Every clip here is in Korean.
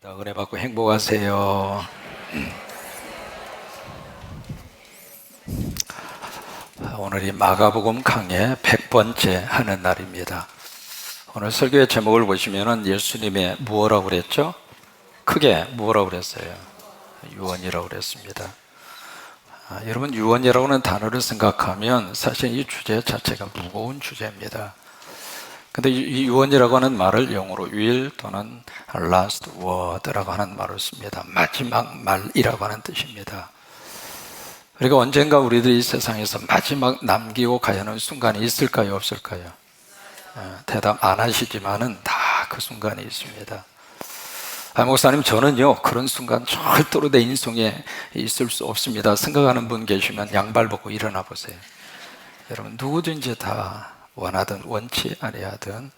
은혜 받고 행복하세요. 오늘이 마가복음 강의 100번째 하는 날입니다. 오늘 설교의 제목을 보시면 예수님의 무엇이라고 그랬죠? 크게 무엇이라고 그랬어요? 유언이라고 그랬습니다. 여러분, 유언이라고 하는 단어를 생각하면 사실 이 주제 자체가 무거운 주제입니다. 근데 이 유언이라고 하는 말을 영어로 will 또는 last word라고 하는 말을 씁니다. 마지막 말이라고 하는 뜻입니다. 그러니까 언젠가 우리들이 이 세상에서 마지막 남기고 가야 하는 순간이 있을까요? 없을까요? 대답 안 하시지만은 다 그 순간이 있습니다. 목사님, 저는요 그런 순간 절대로 내 인생에 있을 수 없습니다 생각하는 분 계시면 양발 벗고 일어나 보세요. 여러분, 누구든지 다 원하든 원치 아니하든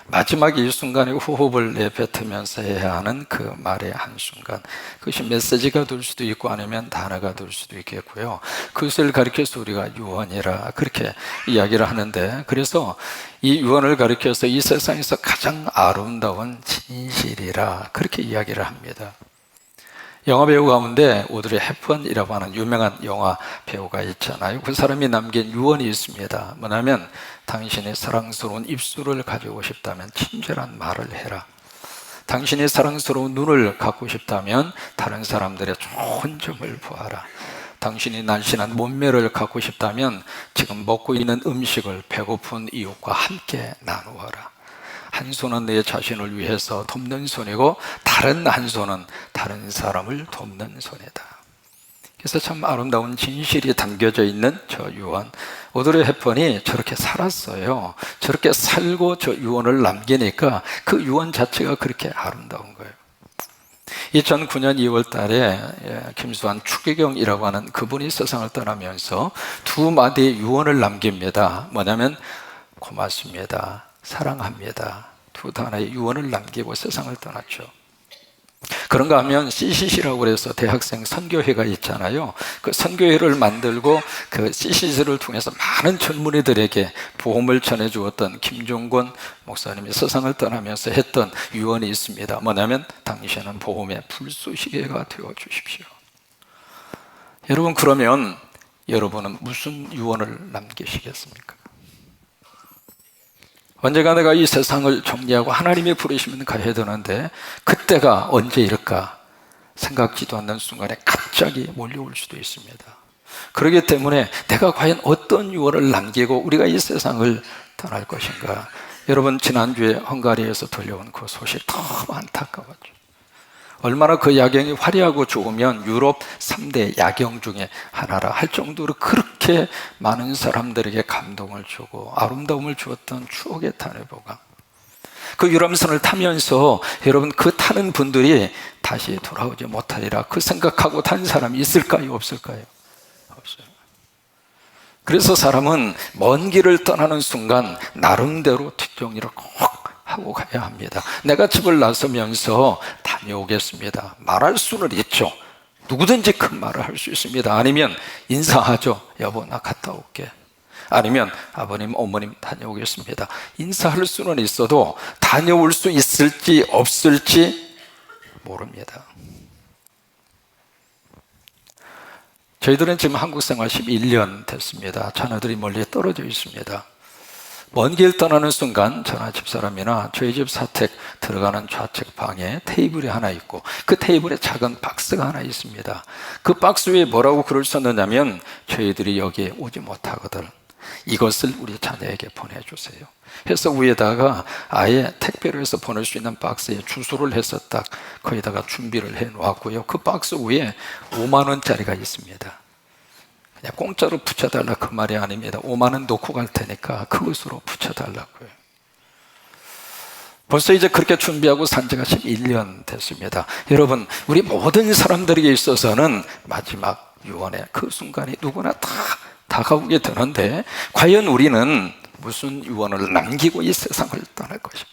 마지막 이 순간에 호흡을 내뱉으면서 해야 하는 그 말의 한순간, 그것이 메시지가 될 수도 있고 아니면 단어가 될 수도 있겠고요. 그것을 가리켜서 우리가 유언이라 그렇게 이야기를 하는데, 그래서 이 유언을 가리켜서 이 세상에서 가장 아름다운 진실이라 그렇게 이야기를 합니다. 영화 배우 가운데 오드리 헵번이라고 하는 유명한 영화 배우가 있잖아요. 그 사람이 남긴 유언이 있습니다. 뭐냐면, 당신의 사랑스러운 입술을 가지고 싶다면 친절한 말을 해라. 당신의 사랑스러운 눈을 갖고 싶다면 다른 사람들의 좋은 점을 보아라. 당신이 날씬한 몸매를 갖고 싶다면 지금 먹고 있는 음식을 배고픈 이웃과 함께 나누어라. 한 손은 내 자신을 위해서 돕는 손이고 다른 한 손은 다른 사람을 돕는 손이다. 그래서 참 아름다운 진실이 담겨져 있는 저 유언, 오드리 헵번이 저렇게 살았어요. 저렇게 살고 저 유언을 남기니까 그 유언 자체가 그렇게 아름다운 거예요. 2009년 2월 달에 김수환 추기경이라고 하는 그분이 세상을 떠나면서 두 마디의 유언을 남깁니다. 뭐냐면, 고맙습니다, 사랑합니다, 두 단어의 유언을 남기고 세상을 떠났죠. 그런가 하면 CCC라고 해서 대학생 선교회가 있잖아요. 그 선교회를 만들고 그 CCC를 통해서 많은 젊은이들에게 복음을 전해주었던 김종권 목사님이 세상을 떠나면서 했던 유언이 있습니다. 뭐냐면, 당신은 복음의 불쏘시개가 되어주십시오. 여러분, 그러면 여러분은 무슨 유언을 남기시겠습니까? 언제가 내가 이 세상을 정리하고 하나님이 부르시면 가야 되는데 그때가 언제일까 생각지도 않는 순간에 갑자기 몰려올 수도 있습니다. 그렇기 때문에 내가 과연 어떤 유언을 남기고 우리가 이 세상을 떠날 것인가. 여러분, 지난주에 헝가리에서 들려온 그 소식 너무 안타까웠죠. 얼마나 그 야경이 화려하고 좋으면 유럽 3대 야경 중에 하나라 할 정도로 그렇게 많은 사람들에게 감동을 주고 아름다움을 주었던 추억의 다녀보가, 그 유람선을 타면서 여러분, 그 타는 분들이 다시 돌아오지 못하리라 그 생각하고 탄 사람이 있을까요? 없을까요? 없어요. 그래서 사람은 먼 길을 떠나는 순간 나름대로 뒷정리를 꼭 하고 가야 합니다. 내가 집을 나서면서 다녀오겠습니다 말할 수는 있죠. 누구든지 큰 말을 할 수 있습니다. 아니면 인사하죠. 여보, 나 갔다 올게. 아니면 아버님, 어머님 다녀오겠습니다. 인사할 수는 있어도 다녀올 수 있을지 없을지 모릅니다. 저희들은 지금 한국 생활 11년 됐습니다. 자녀들이 멀리 떨어져 있습니다. 먼 길 떠나는 순간 저나 집사람이나 저희 집 사택 들어가는 좌측 방에 테이블이 하나 있고 그 테이블에 작은 박스가 하나 있습니다. 그 박스 위에 뭐라고 글을 썼느냐면, 저희들이 여기에 오지 못하거든 이것을 우리 자녀에게 보내주세요 해서 위에다가 아예 택배로 해서 보낼 수 있는 박스에 주소를 해서 딱 거기다가 준비를 해 놓았고요. 그 박스 위에 5만 원짜리가 있습니다. 그냥 공짜로 붙여달라 그 말이 아닙니다. 5만 원 놓고 갈 테니까 그것으로 붙여달라고요. 벌써 이제 그렇게 준비하고 산 지가 11년 됐습니다. 여러분, 우리 모든 사람들에게 있어서는 마지막 유언의 그 순간이 누구나 다 다가오게 되는데, 과연 우리는 무슨 유언을 남기고 이 세상을 떠날 것인가?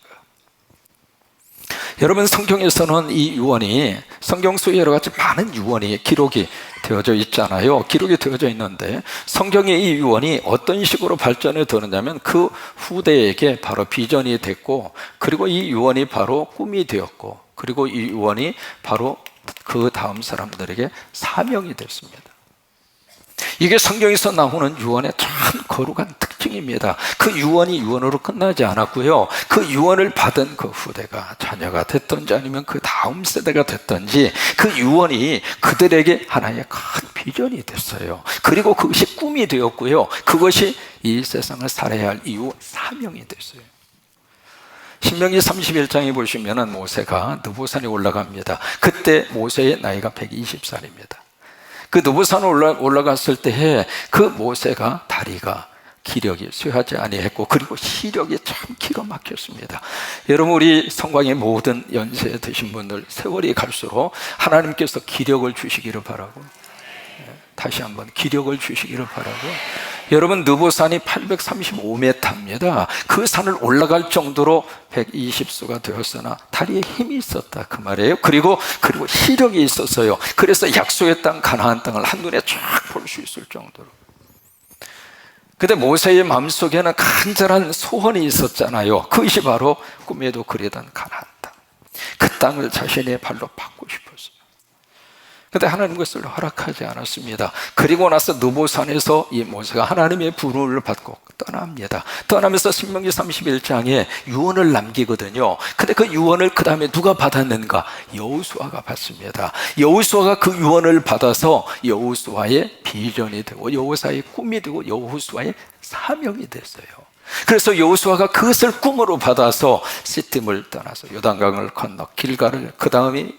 여러분, 성경에서는 이 유언이, 성경 속에 여러 가지 많은 유언이 기록이 되어져 있잖아요. 기록이 되어져 있는데 성경의 이 유언이 어떤 식으로 발전해 되느냐면, 그 후대에게 바로 비전이 됐고, 그리고 이 유언이 바로 꿈이 되었고, 그리고 이 유언이 바로 그 다음 사람들에게 사명이 됐습니다. 이게 성경에서 나오는 유언의 참 거룩한 특징입니다. 그 유언이 유언으로 끝나지 않았고요, 그 유언을 받은 그 후대가 자녀가 됐든지 아니면 그 다음 세대가 됐든지 그 유언이 그들에게 하나의 큰 비전이 됐어요. 그리고 그것이 꿈이 되었고요, 그것이 이 세상을 살아야 할 이유 사명이 됐어요. 신명기 31장에 보시면 모세가 느보산에 올라갑니다. 그때 모세의 나이가 120살입니다. 그 느보산에 올라갔을 때에 그 모세가 다리가 기력이 쇠하지 아니했고, 그리고 시력이 참 기가 막혔습니다. 여러분, 우리 성광의 모든 연세 드신 분들, 세월이 갈수록 하나님께서 기력을 주시기를 바라고, 다시 한번 기력을 주시기를 바라고, 여러분, 느보산이 835m입니다. 그 산을 올라갈 정도로 120수가 되었으나 다리에 힘이 있었다, 그 말이에요. 그리고 시력이 있었어요. 그래서 약속의 땅 가나안 땅을 한눈에 쫙 볼 수 있을 정도로. 근데 모세의 마음속에는 간절한 소원이 있었잖아요. 그것이 바로 꿈에도 그리던 가나안 땅, 그 땅을 자신의 발로 밟고 싶었어요. 근데 하나님 그것을 허락하지 않았습니다. 그리고 나서 느보산에서 이 모세가 하나님의 부름을 받고 떠납니다. 떠나면서 신명기 31장에 유언을 남기거든요. 근데 그 유언을 그 다음에 누가 받았는가? 여호수아가 받습니다. 여호수아가 그 유언을 받아서 여호수아의 비전이 되고, 여호수아의 꿈이 되고, 여호수아의 사명이 됐어요. 그래서 여호수아가 그것을 꿈으로 받아서 시팀을 떠나서 요단강을 건너 길갈을, 그 다음에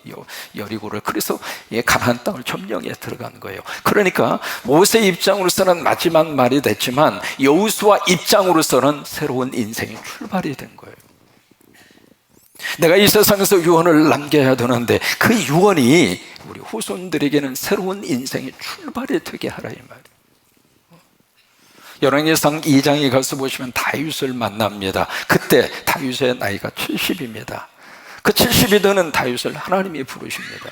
여리고를, 그래서 가나안 땅을 점령해 들어간 거예요. 그러니까 모세 입장으로서는 마지막 말이 됐지만 여호수아 입장으로서는 새로운 인생의 출발이 된 거예요. 내가 이 세상에서 유언을 남겨야 되는데 그 유언이 우리 후손들에게는 새로운 인생의 출발이 되게 하라, 이 말이에요. 열왕기상 2장에 가서 보시면 다윗을 만납니다. 그때 다윗의 나이가 70입니다. 그 70이 되는 다윗을 하나님이 부르십니다.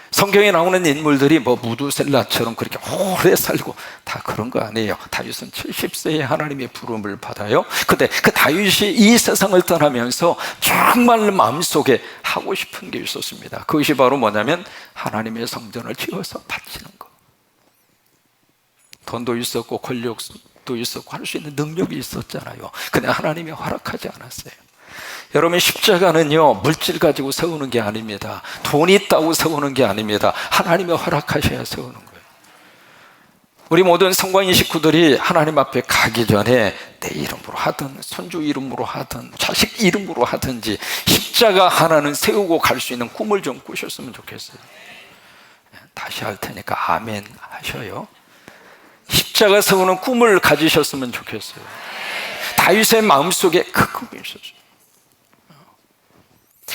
성경에 나오는 인물들이 뭐 무두셀라처럼 그렇게 오래 살고 다 그런 거 아니에요. 다윗은 70세에 하나님의 부름을 받아요. 근데 그 다윗이 이 세상을 떠나면서 정말 마음속에 하고 싶은 게 있었습니다. 그것이 바로 뭐냐면 하나님의 성전을 지어서 바치는 거. 돈도 있었고 권력도 있었고 할 수 있는 능력이 있었잖아요. 근데 하나님이 허락하지 않았어요. 여러분, 십자가는요, 물질 가지고 세우는 게 아닙니다. 돈이 있다고 세우는 게 아닙니다. 하나님이 허락하셔야 세우는 거예요. 우리 모든 성광인 식구들이 하나님 앞에 가기 전에 내 이름으로 하든 손주 이름으로 하든 자식 이름으로 하든지 십자가 하나는 세우고 갈 수 있는 꿈을 좀 꾸셨으면 좋겠어요. 다시 할 테니까 아멘 하셔요. 십자가 세우는 꿈을 가지셨으면 좋겠어요. 다윗의 마음속에 그 꿈이 있었어요.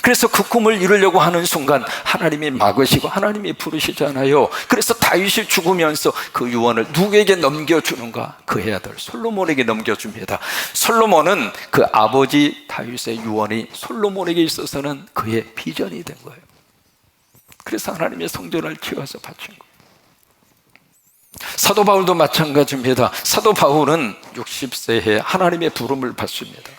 그래서 그 꿈을 이루려고 하는 순간 하나님이 막으시고 하나님이 부르시잖아요. 그래서 다윗이 죽으면서 그 유언을 누구에게 넘겨주는가? 그의 아들 솔로몬에게 넘겨줍니다. 솔로몬은 그 아버지 다윗의 유언이 솔로몬에게 있어서는 그의 비전이 된 거예요. 그래서 하나님의 성전을 지어서 바친 거예요. 사도 바울도 마찬가지입니다. 사도 바울은 60세에 하나님의 부름을 받습니다.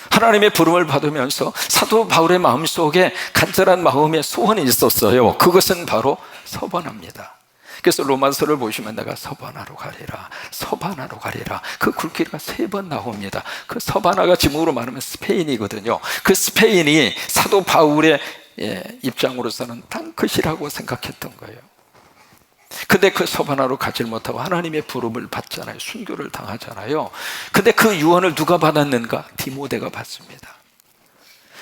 하나님의 부름을 받으면서 사도 바울의 마음속에 간절한 마음의 소원이 있었어요. 그것은 바로 서반합니다. 그래서 로마서를 보시면 내가 서바나로 가리라, 서바나로 가리라, 그 굵기가 3번 나옵니다. 그 서바나가 지금으로 말하면 스페인이거든요. 그 스페인이 사도 바울의 입장으로서는 땅끝이라고 생각했던 거예요. 근데 그 서바나로 가지 못하고 하나님의 부름을 받잖아요. 순교를 당하잖아요. 근데 그 유언을 누가 받았는가? 디모데가 받습니다.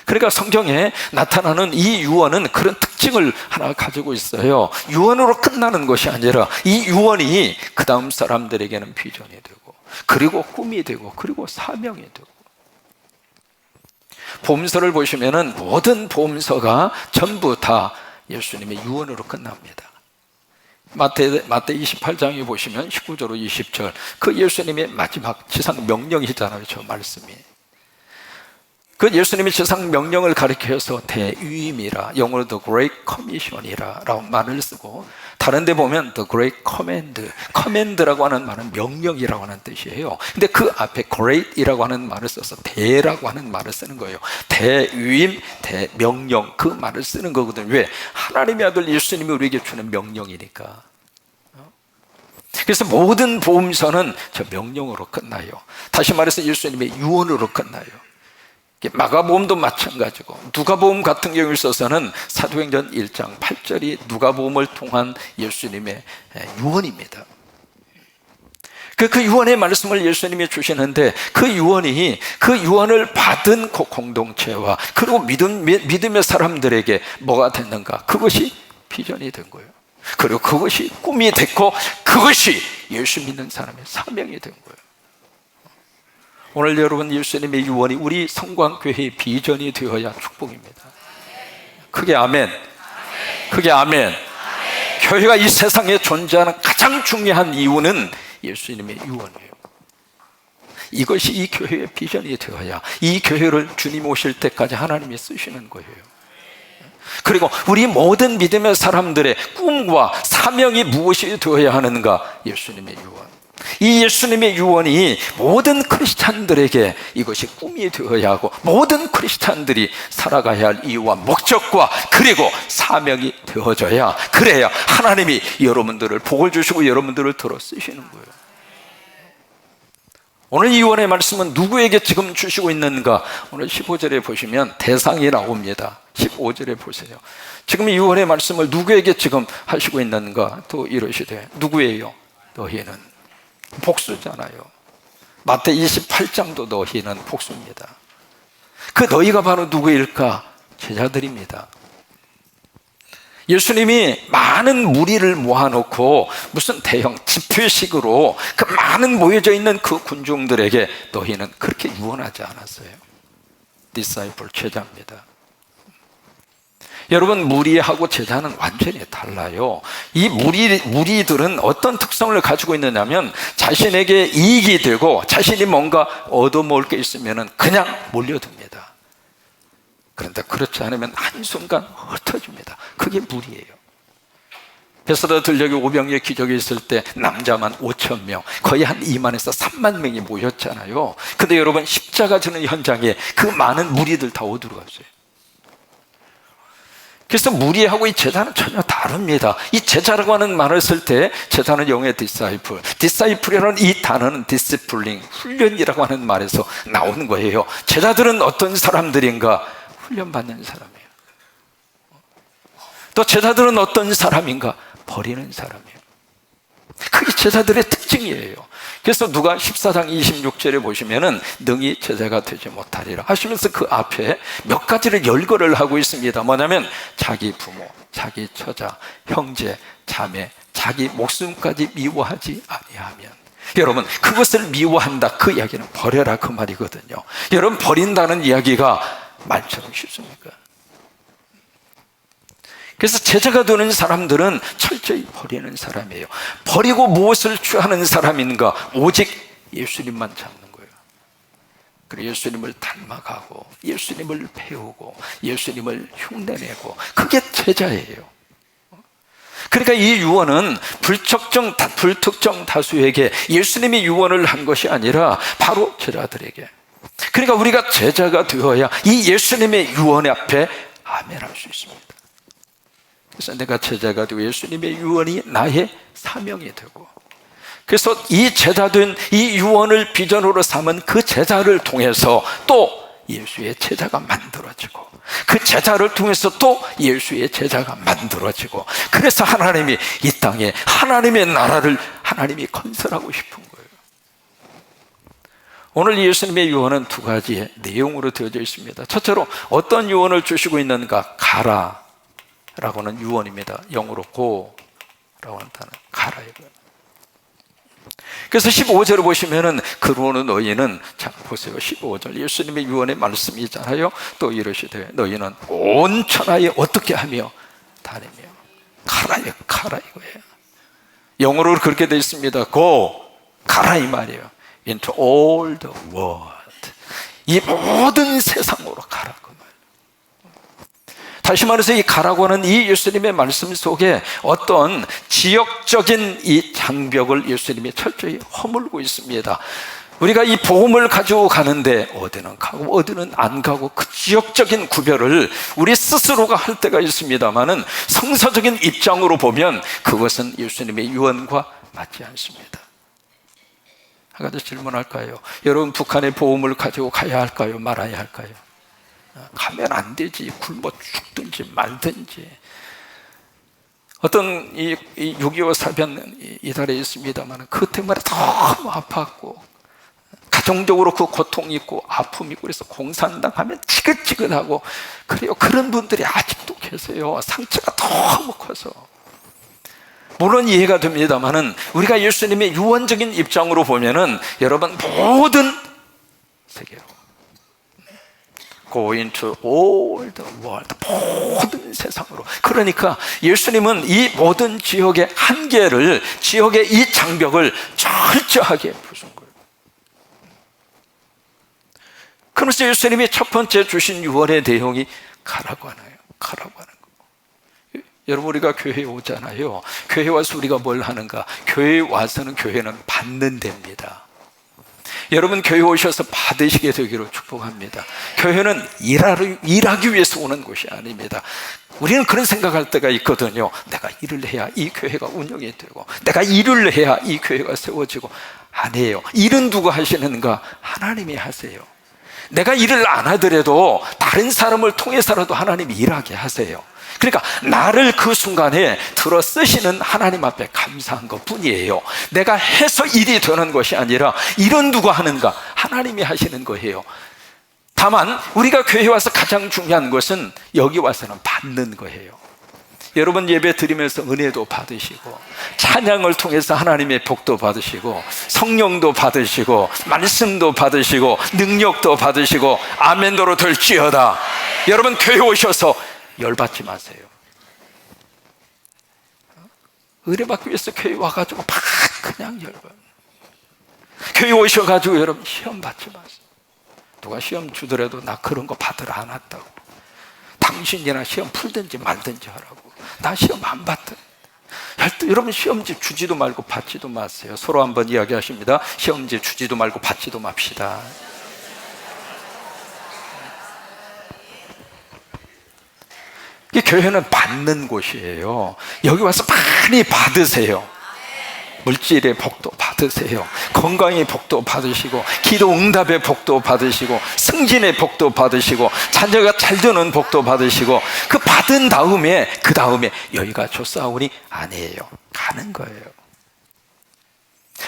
그러니까 성경에 나타나는 이 유언은 그런 특징을 하나 가지고 있어요. 유언으로 끝나는 것이 아니라 이 유언이 그 다음 사람들에게는 비전이 되고, 그리고 꿈이 되고, 그리고 사명이 되고. 복음서를 보시면은 모든 복음서가 전부 다 예수님의 유언으로 끝납니다. 마태 28장에 보시면 19절 20절 그 예수님의 마지막 지상 명령이잖아요. 저 말씀이 그 예수님이 지상 명령을 가리켜서 대위임이라, 영어로도 Great Commission이라 라고 말을 쓰고, 다른 데 보면 The Great Command, command라고 하는 말은 명령이라고 하는 뜻이에요. 근데 그 앞에 great이라고 하는 말을 써서 대라고 하는 말을 쓰는 거예요. 대위임, 대명령, 그 말을 쓰는 거거든요. 왜? 하나님의 아들 예수님이 우리에게 주는 명령이니까. 그래서 모든 복음서는 저 명령으로 끝나요. 다시 말해서 예수님의 유언으로 끝나요. 마가복음도 마찬가지고, 누가복음 같은 경우에 있어서는 사도행전 1장 8절이 누가복음을 통한 예수님의 유언입니다. 그 유언의 말씀을 예수님이 주시는데, 그 유언을 받은 그 공동체와 그리고 믿음의 사람들에게 뭐가 됐는가? 그것이 비전이 된 거예요. 그리고 그것이 꿈이 됐고, 그것이 예수 믿는 사람의 사명이 된 거예요. 오늘 여러분, 예수님의 유언이 우리 성광교회의 비전이 되어야 축복입니다. 크게 아멘. 크게 아멘. 교회가 이 세상에 존재하는 가장 중요한 이유는 예수님의 유언이에요. 이것이 이 교회의 비전이 되어야 이 교회를 주님 오실 때까지 하나님이 쓰시는 거예요. 그리고 우리 모든 믿음의 사람들의 꿈과 사명이 무엇이 되어야 하는가? 예수님의 유언. 이 예수님의 유언이 모든 크리스찬들에게 이것이 꿈이 되어야 하고, 모든 크리스찬들이 살아가야 할 이유와 목적과 그리고 사명이 되어져야, 그래야 하나님이 여러분들을 복을 주시고 여러분들을 들어 쓰시는 거예요. 오늘 이 유언의 말씀은 누구에게 지금 주시고 있는가? 오늘 15절에 보시면 대상이 나옵니다. 15절에 보세요. 지금 이 유언의 말씀을 누구에게 지금 하시고 있는가? 또 이러시되, 누구예요? 너희는. 복수잖아요. 마태 28장도 너희는 복수입니다. 그 너희가 바로 누구일까? 제자들입니다. 예수님이 많은 무리를 모아놓고 무슨 대형 집회식으로 그 많은 모여져 있는 그 군중들에게 너희는 그렇게 유언하지 않았어요. 디사이플, 제자입니다. 여러분, 무리하고 제자는 완전히 달라요. 이 무리들은 어떤 특성을 가지고 있느냐면, 자신에게 이익이 되고 자신이 뭔가 얻어먹을 게 있으면 그냥 몰려듭니다. 그런데 그렇지 않으면 한순간 흩어집니다. 그게 무리예요. 베스다 들녘에 오병이의 기적이 있을 때 남자만 5,000명, 거의 한 2만에서 3만 명이 모였잖아요. 근데 여러분, 십자가 지는 현장에 그 많은 무리들 다 어디로 갔어요? 그래서 무리하고 이 제자는 전혀 다릅니다. 이 제자라고 하는 말을 쓸 때, 제자는 영어의 디사이플, 디사이플이라는 이 단어는 디시플링, 훈련이라고 하는 말에서 나오는 거예요. 제자들은 어떤 사람들인가? 훈련받는 사람이에요. 또 제자들은 어떤 사람인가? 버리는 사람이에요. 그게 제자들의 특징이에요. 그래서 누가 14장 26절에 보시면은 능히 제자가 되지 못하리라 하시면서 그 앞에 몇 가지를 열거를 하고 있습니다. 뭐냐면 자기 부모, 자기 처자, 형제, 자매, 자기 목숨까지 미워하지 아니하면. 여러분, 그것을 미워한다, 그 이야기는 버려라, 그 말이거든요. 여러분, 버린다는 이야기가 말처럼 쉽습니까? 그래서 제자가 되는 사람들은 철저히 버리는 사람이에요. 버리고 무엇을 취하는 사람인가? 오직 예수님만 잡는 거예요. 그리고 예수님을 닮아가고, 예수님을 배우고, 예수님을 흉내내고, 그게 제자예요. 그러니까 이 유언은 불특정 다수에게 예수님이 유언을 한 것이 아니라 바로 제자들에게. 그러니까 우리가 제자가 되어야 이 예수님의 유언 앞에 아멘할 수 있습니다. 그래서 내가 제자가 되고 예수님의 유언이 나의 사명이 되고, 그래서 이 제자된 이 유언을 비전으로 삼은 그 제자를 통해서 또 예수의 제자가 만들어지고, 그 제자를 통해서 또 예수의 제자가 만들어지고, 그래서 하나님이 이 땅에 하나님의 나라를 하나님이 건설하고 싶은 거예요. 오늘 예수님의 유언은 두 가지의 내용으로 되어져 있습니다. 첫째로 어떤 유언을 주시고 있는가? 가라 라고 하는 유언입니다. 영어로 go라고 하는 단어, 가라 이거예요. 그래서 15절을 보시면은 그러므로 너희는, 자 보세요, 15절 예수님의 유언의 말씀이잖아요. 또 이러시되 너희는 온 천하에 어떻게 하며 다니며. 가라 이거예요. 영어로 그렇게 되어 있습니다. go, 가라 이 말이에요. into all the world, 이 모든 세상으로 가라. 다시 말해서 이 가라고 하는 이 예수님의 말씀 속에 어떤 지역적인 이 장벽을 예수님이 철저히 허물고 있습니다. 우리가 이 복음을 가지고 가는데 어디는 가고 어디는 안 가고 그 지역적인 구별을 우리 스스로가 할 때가 있습니다만은 성서적인 입장으로 보면 그것은 예수님의 유언과 맞지 않습니다. 한 가지 질문할까요? 여러분, 북한의 복음을 가지고 가야 할까요? 말아야 할까요? 가면 안 되지. 굶어 죽든지 말든지. 어떤 이 6.25 사변 이달에 있습니다만 그 때문에 너무 아팠고 가정적으로 그 고통이 있고 아픔이 있고 그래서 공산당 하면 지긋지긋하고 그래요. 그런 분들이 아직도 계세요. 상처가 너무 커서. 물론 이해가 됩니다만은 우리가 예수님의 유언적인 입장으로 보면은 여러분, 모든 세계로 Go into all the world, 모든 세상으로. 그러니까 예수님은 이 모든 지역의 한계를, 지역의 이 장벽을 철저하게 부순 거예요. 그러면서 예수님이 첫 번째 주신 유언의 내용이 가라고 하나요? 가라고 하는 거. 여러분, 우리가 교회에 오잖아요. 교회에 와서 우리가 뭘 하는가? 교회에 와서는 교회는 받는 데입니다. 여러분, 교회 오셔서 받으시게 되기를 축복합니다. 교회는 일하기 위해서 오는 곳이 아닙니다. 우리는 그런 생각할 때가 있거든요. 내가 일을 해야 이 교회가 운영이 되고 내가 일을 해야 이 교회가 세워지고. 아니에요. 일은 누가 하시는가? 하나님이 하세요. 내가 일을 안 하더라도 다른 사람을 통해서라도 하나님이 일하게 하세요. 그러니까 나를 그 순간에 들어 쓰시는 하나님 앞에 감사한 것 뿐이에요. 내가 해서 일이 되는 것이 아니라 일은 누가 하는가? 하나님이 하시는 거예요. 다만 우리가 교회에 와서 가장 중요한 것은 여기 와서는 받는 거예요. 여러분, 예배 드리면서 은혜도 받으시고 찬양을 통해서 하나님의 복도 받으시고 성령도 받으시고 말씀도 받으시고 능력도 받으시고 아멘도로 될지어다. 여러분, 교회 오셔서 열받지 마세요. 의뢰받기 위해서 교회 와가지고 막 그냥 열받. 교회 오셔가지고 여러분 시험 받지 마세요. 누가 시험 주더라도 나 그런 거 받으러 안 왔다고. 당신이나 시험 풀든지 말든지 하라고. 나 시험 안 받다. 여러분, 시험지 주지도 말고 받지도 마세요. 서로 한번 이야기하십니다. 시험지 주지도 말고 받지도 맙시다. 이 교회는 받는 곳이에요. 여기 와서 많이 받으세요. 물질의 복도 받으세요. 건강의 복도 받으시고 기도 응답의 복도 받으시고 승진의 복도 받으시고 자녀가 잘 되는 복도 받으시고 그 받은 다음에 그 다음에 여기가 좋사오니 아니에요. 가는 거예요.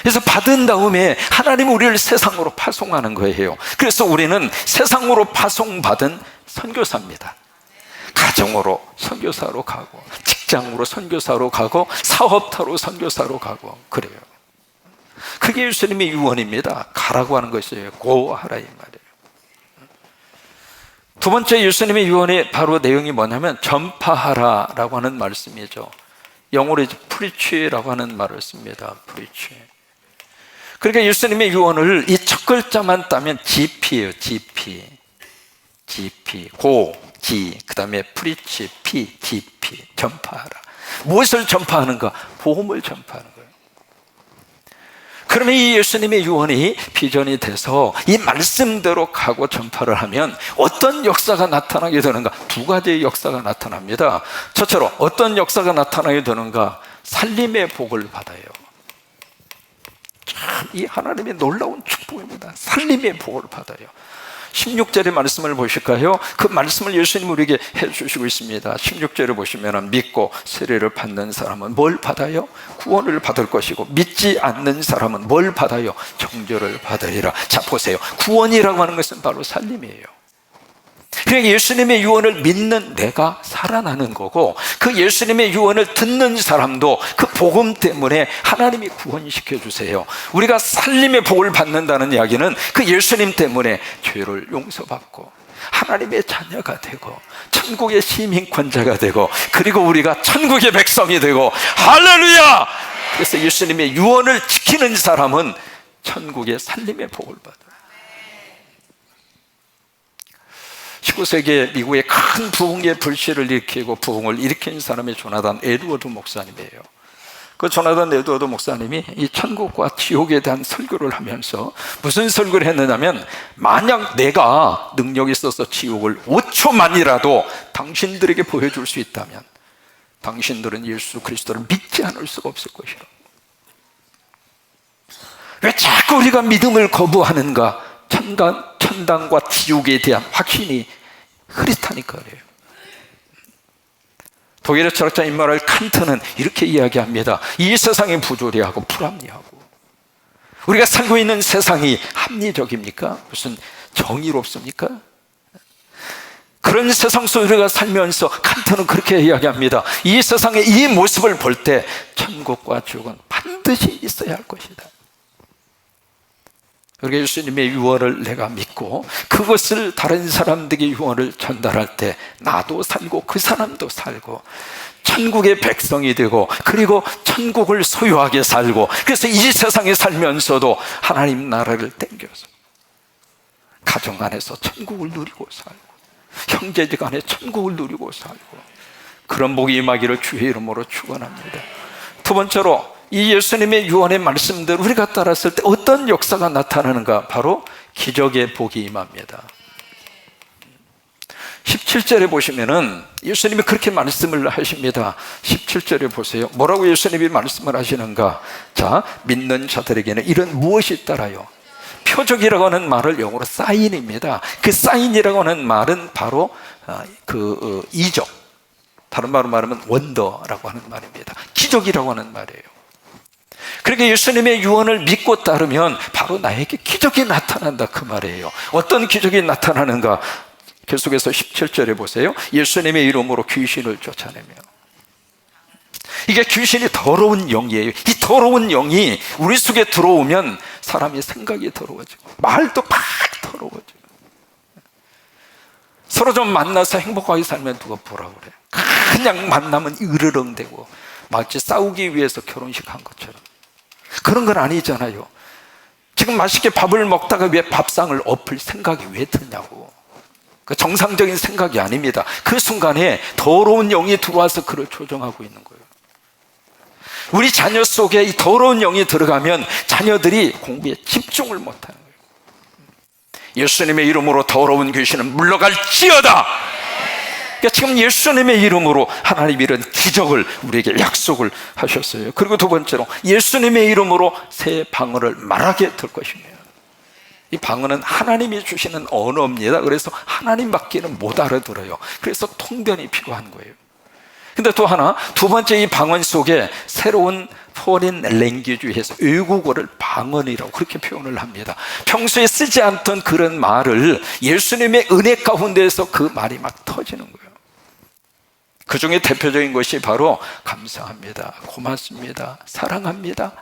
그래서 받은 다음에 하나님은 우리를 세상으로 파송하는 거예요. 그래서 우리는 세상으로 파송받은 선교사입니다. 가정으로 선교사로 가고 직장으로 선교사로 가고 사업터로 선교사로 가고 그래요. 그게 예수님의 유언입니다. 가라고 하는 것이에요. 고 하라 이 말이에요. 두 번째 예수님의 유언의 바로 내용이 뭐냐면 전파하라라고 하는 말씀이죠. 영어로 preach라고 하는 말을 씁니다. preach. 그러니까 예수님의 유언을 이 첫 글자만 따면 GP예요. GP. 고 그 다음에 프리치, GP, 전파하라. 무엇을 전파하는가? 복음을 전파하는 거예요. 그러면 이 예수님의 유언이 비전이 돼서 이 말씀대로 가고 전파를 하면 어떤 역사가 나타나게 되는가? 두 가지의 역사가 나타납니다. 저처럼 어떤 역사가 나타나게 되는가? 살림의 복을 받아요. 참, 이 하나님의 놀라운 축복입니다. 살림의 복을 받아요. 16절의 말씀을 보실까요? 그 말씀을 예수님이 우리에게 해주시고 있습니다. 16절을 보시면 믿고 세례를 받는 사람은 뭘 받아요? 구원을 받을 것이고 믿지 않는 사람은 뭘 받아요? 정죄를 받으리라. 자, 보세요. 구원이라고 하는 것은 바로 살림이에요. 그러니까 예수님의 유언을 믿는 내가 살아나는 거고 그 예수님의 유언을 듣는 사람도 그 복음 때문에 하나님이 구원시켜 주세요. 우리가 살림의 복을 받는다는 이야기는 그 예수님 때문에 죄를 용서받고 하나님의 자녀가 되고 천국의 시민권자가 되고 그리고 우리가 천국의 백성이 되고 할렐루야! 그래서 예수님의 유언을 지키는 사람은 천국의 살림의 복을 받아요. 19세기에 미국의 큰 부흥의 불씨를 일으키고 부흥을 일으킨 사람이 조나단 에드워드 목사님이에요. 그 조나단 에드워드 목사님이 이 천국과 지옥에 대한 설교를 하면서 무슨 설교를 했느냐면, 만약 내가 능력이 있어서 지옥을 5초만이라도 당신들에게 보여줄 수 있다면 당신들은 예수 그리스도를 믿지 않을 수가 없을 것이라. 왜 자꾸 우리가 믿음을 거부하는가? 천당과 지옥에 대한 확신이 흐릿하니까 그래요. 독일의 철학자 임마누엘 칸트는 이렇게 이야기합니다. 이 세상이 부조리하고 불합리하고, 우리가 살고 있는 세상이 합리적입니까? 무슨 정의롭습니까? 그런 세상 속에 우리가 살면서 칸트는 그렇게 이야기합니다. 이 세상의 이 모습을 볼 때 천국과 지옥은 반드시 있어야 할 것이다. 그러니까 예수님의 유언을 내가 믿고 그것을 다른 사람들에게 유언을 전달할 때 나도 살고 그 사람도 살고 천국의 백성이 되고, 그리고 천국을 소유하게 살고, 그래서 이 세상에 살면서도 하나님 나라를 땡겨서 가정 안에서 천국을 누리고 살고, 형제들 간에 천국을 누리고 살고, 그런 복이 임하기를 주의 이름으로 축원합니다. 두 번째로, 이 예수님의 유언의 말씀대로 우리가 따랐을 때 어떤 역사가 나타나는가? 바로 기적의 복이 임합니다. 17절에 보시면은 예수님이 그렇게 말씀을 하십니다. 17절에 보세요. 뭐라고 예수님이 말씀을 하시는가? 자, 믿는 자들에게는 이런 무엇이 따라요? 표적이라고 하는 말을 영어로 사인입니다. 그 사인이라고 하는 말은 바로 이적, 다른 말로 말하면 원더라고 하는 말입니다. 기적이라고 하는 말이에요. 그러니까 예수님의 유언을 믿고 따르면 바로 나에게 기적이 나타난다, 그 말이에요. 어떤 기적이 나타나는가? 계속해서 17절에 보세요. 예수님의 이름으로 귀신을 쫓아내며. 이게 귀신이 더러운 영이에요. 이 더러운 영이 우리 속에 들어오면 사람의 생각이 더러워지고 말도 막 더러워지고, 서로 좀 만나서 행복하게 살면 누가 뭐라 그래? 그냥 만나면 으르렁대고 마치 싸우기 위해서 결혼식 한 것처럼. 그런 건 아니잖아요. 지금 맛있게 밥을 먹다가 왜 밥상을 엎을 생각이 왜 드냐고. 그 정상적인 생각이 아닙니다. 그 순간에 더러운 영이 들어와서 그를 조정하고 있는 거예요. 우리 자녀 속에 이 더러운 영이 들어가면 자녀들이 공부에 집중을 못하는 거예요. 예수님의 이름으로 더러운 귀신은 물러갈지어다. 그러니까 지금 예수님의 이름으로 하나님 이런 기적을 우리에게 약속을 하셨어요. 그리고 두 번째로, 예수님의 이름으로 새 방언을 말하게 될 것입니다. 이 방언은 하나님이 주시는 언어입니다. 그래서 하나님밖에는 못 알아들어요. 그래서 통변이 필요한 거예요. 근데 또 하나, 두 번째, 이 방언 속에 새로운 포린 랭귀지에서 외국어를 방언이라고 그렇게 표현을 합니다. 평소에 쓰지 않던 그런 말을 예수님의 은혜 가운데에서 그 말이 막 터지는 거예요. 그 중에 대표적인 것이 바로 감사합니다, 고맙습니다, 사랑합니다,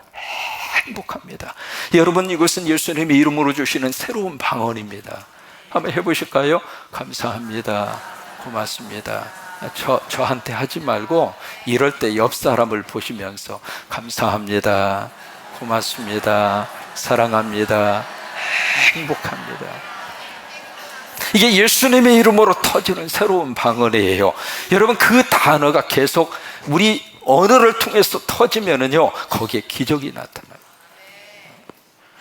행복합니다. 여러분, 이것은 예수님의 이름으로 주시는 새로운 방언입니다. 한번 해보실까요? 감사합니다, 고맙습니다. 저한테 하지 말고 이럴 때 옆 사람을 보시면서 감사합니다, 고맙습니다, 사랑합니다, 행복합니다. 이게 예수님의 이름으로 터지는 새로운 방언이에요. 여러분, 그 단어가 계속 우리 언어를 통해서 터지면은요, 거기에 기적이 나타나요.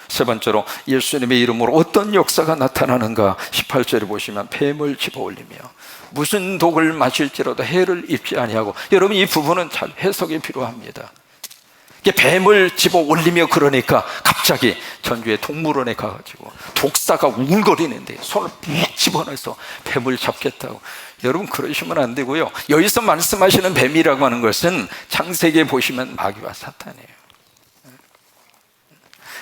세 번째로, 예수님의 이름으로 어떤 역사가 나타나는가? 18절에 보시면 뱀을 집어 올리며 무슨 독을 마실지라도 해를 입지 아니하고. 여러분, 이 부분은 잘 해석이 필요합니다. 뱀을 집어 올리며, 그러니까 갑자기 전주의 동물원에 가가지고 독사가 웅거리는데 손을 푹 집어넣어서 뱀을 잡겠다고. 여러분, 그러시면 안 되고요. 여기서 말씀하시는 뱀이라고 하는 것은 창세기에 보시면 마귀와 사탄이에요.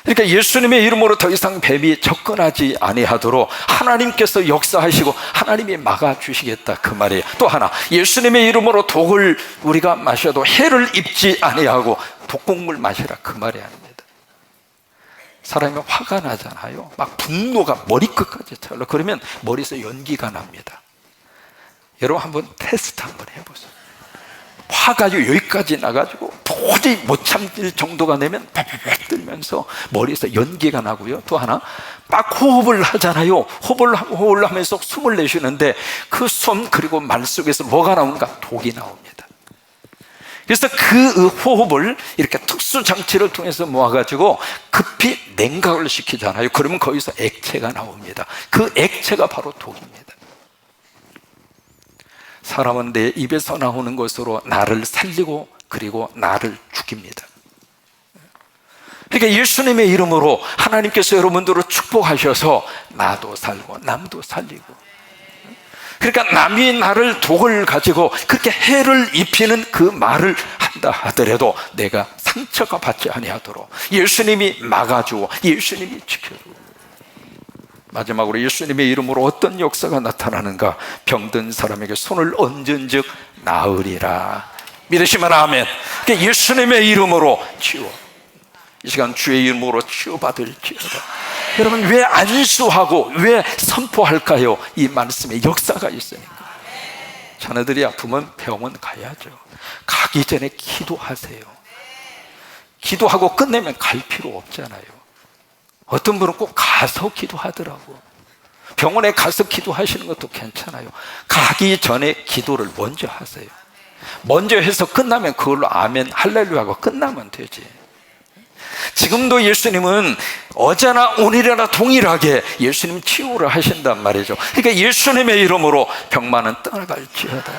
그러니까 예수님의 이름으로 더 이상 뱀이 접근하지 아니하도록 하나님께서 역사하시고 하나님이 막아주시겠다, 그 말이에요. 또 하나, 예수님의 이름으로 독을 우리가 마셔도 해를 입지 아니하고 독국물 마시라, 그 말이 아닙니다. 사람이 화가 나잖아요. 막 분노가 머리끝까지 차올라. 그러면 머리에서 연기가 납니다. 여러분, 한번 테스트 한번 해보세요. 화가 여기까지 나가지고 도저히 못 참을 정도가 되면 팍팍 들면서 머리에서 연기가 나고요. 또 하나, 막 호흡을 하잖아요. 호흡을 하면서 숨을 내쉬는데 그 숨, 그리고 말 속에서 뭐가 나오는가? 독이 나옵니다. 그래서 그 호흡을 이렇게 특수 장치를 통해서 모아가지고 급히 냉각을 시키잖아요. 그러면 거기서 액체가 나옵니다. 그 액체가 바로 독입니다. 사람은 내 입에서 나오는 것으로 나를 살리고 그리고 나를 죽입니다. 그러니까 예수님의 이름으로 하나님께서 여러분들을 축복하셔서 나도 살고 남도 살리고, 그러니까 남이 나를 독을 가지고 그렇게 해를 입히는 그 말을 한다 하더라도 내가 상처가 받지 아니하도록 예수님이 막아주고 예수님이 지켜주고, 마지막으로 예수님의 이름으로 어떤 역사가 나타나는가? 병든 사람에게 손을 얹은 즉 나으리라. 믿으시면 아멘. 그러니까 예수님의 이름으로 치유, 이 시간 주의 이름으로 치유받을지어다. 여러분, 왜 안수하고 왜 선포할까요? 이 말씀에 역사가 있으니까. 자녀들이 아프면 병원 가야죠. 가기 전에 기도하세요. 기도하고 끝내면 갈 필요 없잖아요. 어떤 분은 꼭 가서 기도하더라고. 병원에 가서 기도하시는 것도 괜찮아요. 가기 전에 기도를 먼저 하세요. 먼저 해서 끝나면 그걸로 아멘 할렐루야 하고 끝나면 되지. 지금도 예수님은 어제나 오늘이나 동일하게 예수님 치유를 하신단 말이죠. 그러니까 예수님의 이름으로 병만은 떠나갈지어다.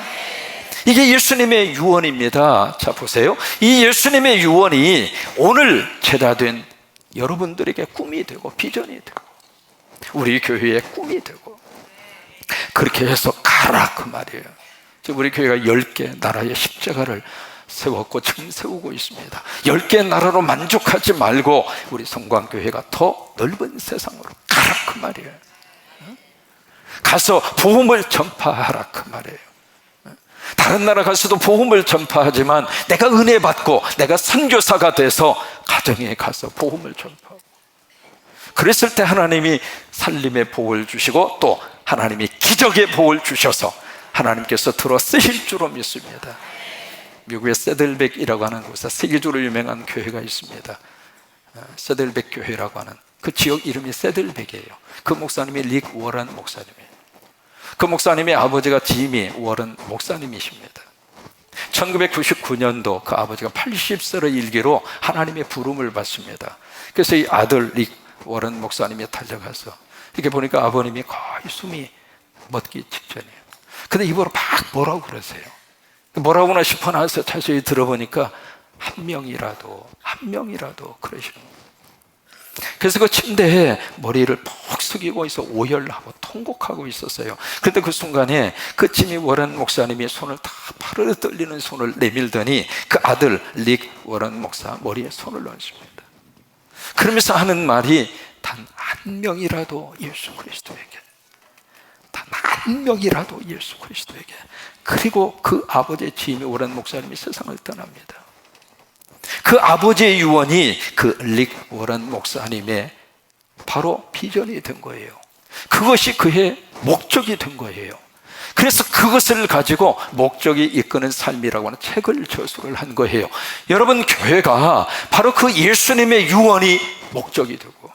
이게 예수님의 유언입니다. 자, 보세요. 이 예수님의 유언이 오늘 제자된 여러분들에게 꿈이 되고 비전이 되고 우리 교회의 꿈이 되고, 그렇게 해서 가라 그 말이에요. 지금 우리 교회가 10개 나라의 십자가를 세웠고 지금 세우고 있습니다. 10개 나라로 만족하지 말고 우리 성광교회가 더 넓은 세상으로 가라 그 말이에요. 가서 복음을 전파하라 그 말이에요. 다른 나라 가서도 복음을 전파하지만 내가 은혜 받고 내가 선교사가 돼서 가정에 가서 복음을 전파하고, 그랬을 때 하나님이 살림의 복을 주시고 또 하나님이 기적의 복을 주셔서 하나님께서 들어 쓰실 줄로 믿습니다. 미국의 세들백이라고 하는 곳에 세계적으로 유명한 교회가 있습니다. 세들백 교회라고 하는 그 지역 이름이 세들백이에요. 그 목사님이 릭 워런 목사님이에요. 그 목사님의 아버지가 지미 워런 목사님이십니다. 1999년도 그 아버지가 80세의 일기로 하나님의 부름을 받습니다. 그래서 이 아들 릭 워런 목사님이 달려가서 이렇게 보니까 아버님이 거의 숨이 멎기 직전이에요. 근데 이번에 막 뭐라고 그러세요. 뭐라고나 싶어 나서 자세히 들어보니까 한 명이라도 그러시는 거예요. 그래서 그 침대에 머리를 푹 숙이고 있어 오열하고 통곡하고 있었어요. 그런데 그 순간에 그 지미 워런 목사님이 손을 다 파르르 떨리는 손을 내밀더니 그 아들 릭 워런 목사 머리에 손을 얹습니다. 그러면서 하는 말이 단 한 명이라도 예수 그리스도에게, 단 한 명이라도 예수 그리스도에게. 그리고 그 아버지의 지미 워런 목사님이 세상을 떠납니다. 그 아버지의 유언이 그 릭 워런 목사님의 바로 비전이 된 거예요. 그것이 그의 목적이 된 거예요. 그래서 그것을 가지고 목적이 이끄는 삶이라고 하는 책을 저술을 한 거예요. 여러분, 교회가 바로 그 예수님의 유언이 목적이 되고,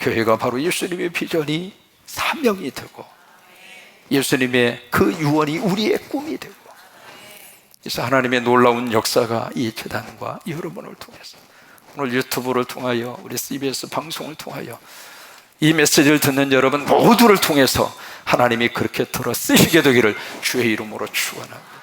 교회가 바로 예수님의 비전이 사명이 되고, 예수님의 그 유언이 우리의 꿈이 되고, 그래서 하나님의 놀라운 역사가 이 재단과 여러분을 통해서, 오늘 유튜브를 통하여 우리 CBS 방송을 통하여 이 메시지를 듣는 여러분 모두를 통해서 하나님이 그렇게 들어 쓰시게 되기를 주의 이름으로 축원합니다.